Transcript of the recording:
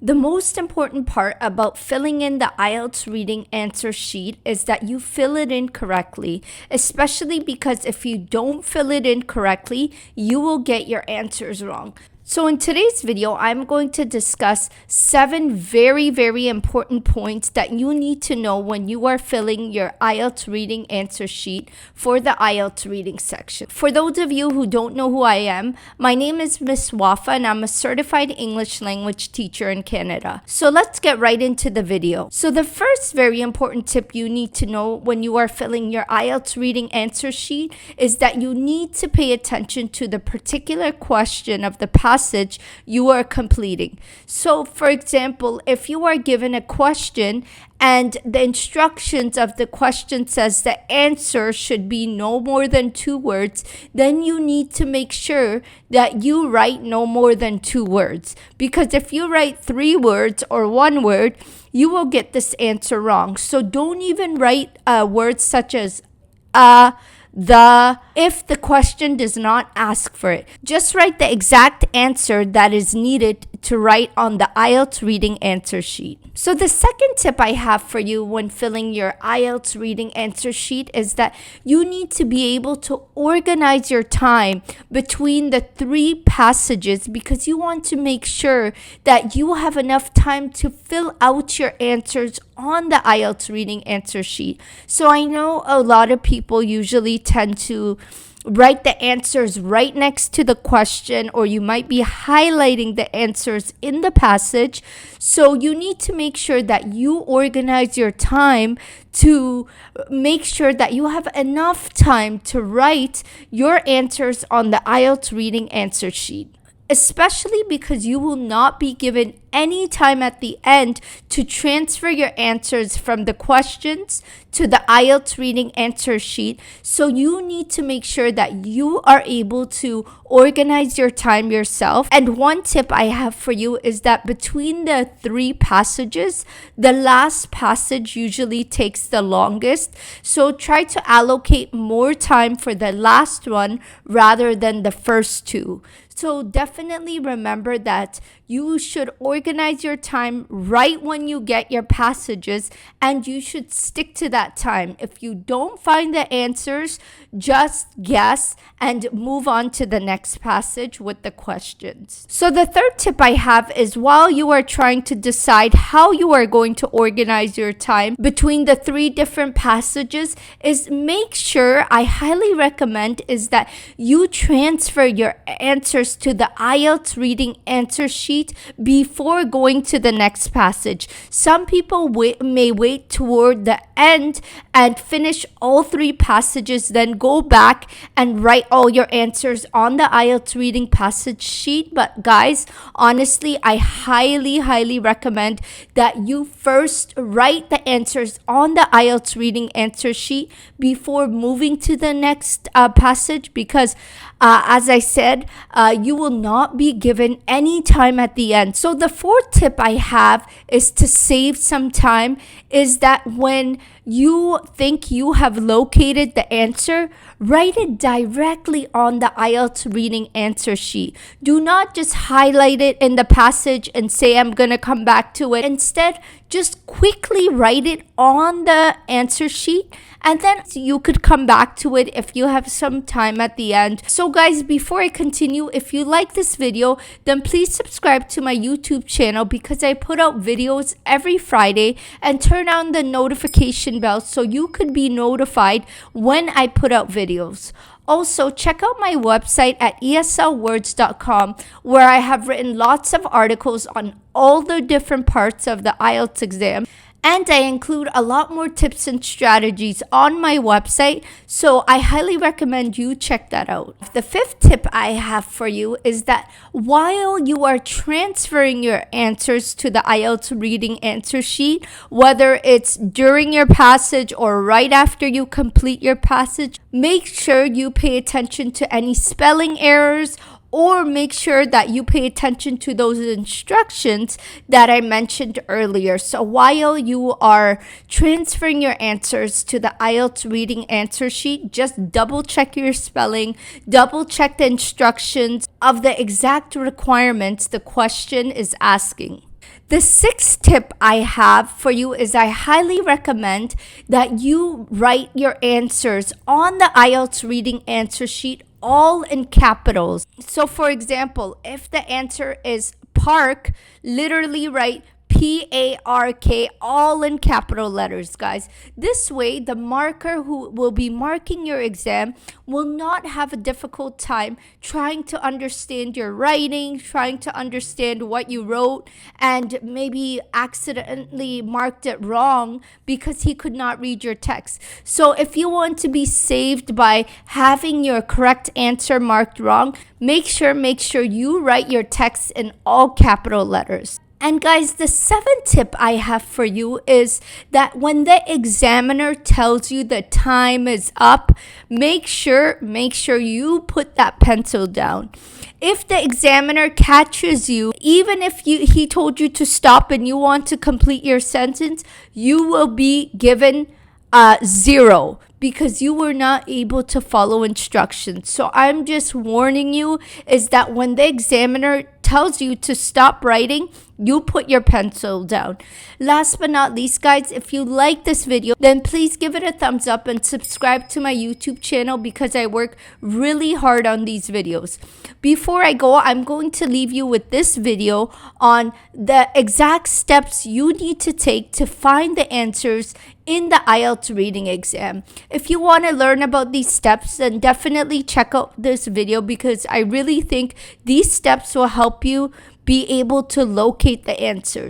The most important part about filling in the IELTS reading answer sheet is that you fill it in correctly, especially because if you don't fill it in correctly, you will get your answers wrong. So in today's video, I'm going to discuss 7 very important points that you need to know when you are filling your IELTS reading answer sheet for the IELTS reading section. For those of you who don't know who I am, my name is Miss Wafa and I'm a certified English language teacher in Canada. So let's get right into the video. So the first very important tip you need to know when you are filling your IELTS reading answer sheet is that you need to pay attention to the particular question of the passage you are completing. So for example, if you are given a question and the instructions of the question says the answer should be no more than 2 words, then you need to make sure that you write no more than 2 words. Because if you write 3 words or 1 word, you will get this answer wrong. So don't even write words such as if the question does not ask for it. Just write the exact answer that is needed to write on the IELTS reading answer sheet. So the second tip I have for you when filling your IELTS reading answer sheet is that you need to be able to organize your time between the 3 passages because you want to make sure that you have enough time to fill out your answers on the IELTS reading answer sheet. So I know a lot of people usually tend to write the answers right next to the question, or you might be highlighting the answers in the passage. So you need to make sure that you organize your time to make sure that you have enough time to write your answers on the IELTS reading answer sheet, especially because you will not be given any time at the end to transfer your answers from the questions to the IELTS reading answer sheet. So you need to make sure that you are able to organize your time yourself. And one tip I have for you is that between the 3 passages, the last passage usually takes the longest. So try to allocate more time for the last one rather than the first 2. So definitely remember that you should organize your time right when you get your passages, and you should stick to that time. If you don't find the answers, just guess and move on to the next passage with the questions. So the third tip I have is while you are trying to decide how you are going to organize your time between the 3 different passages, is make sure, I highly recommend, is that you transfer your answers to the IELTS reading answer sheet before going to the next passage. Some people may wait toward the end and finish all 3 passages, then go back and write all your answers on the IELTS reading passage sheet. But guys, honestly, I highly recommend that you first write the answers on the IELTS reading answer sheet before moving to the next passage, because as I said, you will not be given any time at the end. So the fourth tip I have is to save some time, is that when you think you have located the answer, write it directly on the IELTS reading answer sheet. Do not just highlight it in the passage and say, I'm going to come back to it. Instead, just quickly write it on the answer sheet, and then you could come back to it if you have some time at the end. So guys, before I continue, if you like this video, then please subscribe to my YouTube channel because I put out videos every Friday, and turn on the notification bell so you could be notified when I put out videos. Also, check out my website at eslwords.com, where I have written lots of articles on all the different parts of the IELTS exam. And I include a lot more tips and strategies on my website, so I highly recommend you check that out. The fifth tip I have for you is that while you are transferring your answers to the IELTS reading answer sheet, whether it's during your passage or right after you complete your passage, make sure you pay attention to any spelling errors, or make sure that you pay attention to those instructions that I mentioned earlier. So while you are transferring your answers to the IELTS reading answer sheet, just double check your spelling, double check the instructions of the exact requirements the question is asking. The sixth tip I have for you is I highly recommend that you write your answers on the IELTS reading answer sheet all in capitals. So for example, if the answer is park, literally write PARK all in capital letters, guys. This way, the marker who will be marking your exam will not have a difficult time trying to understand your writing, trying to understand what you wrote, and maybe accidentally marked it wrong because he could not read your text. So if you want to be saved by having your correct answer marked wrong, make sure you write your text in all capital letters. And guys, the seventh tip I have for you is that when the examiner tells you the time is up, make sure you put that pencil down. If the examiner catches you, even if he told you to stop and you want to complete your sentence, you will be given 0 because you were not able to follow instructions. So I'm just warning you is that when the examiner tells you to stop writing, you put your pencil down. Last but not least, guys, if you like this video, then please give it a thumbs up and subscribe to my YouTube channel because I work really hard on these videos. Before I go, I'm going to leave you with this video on the exact steps you need to take to find the answers in the IELTS reading exam. If you want to learn about these steps, then definitely check out this video because I really think these steps will help you be able to locate the answers.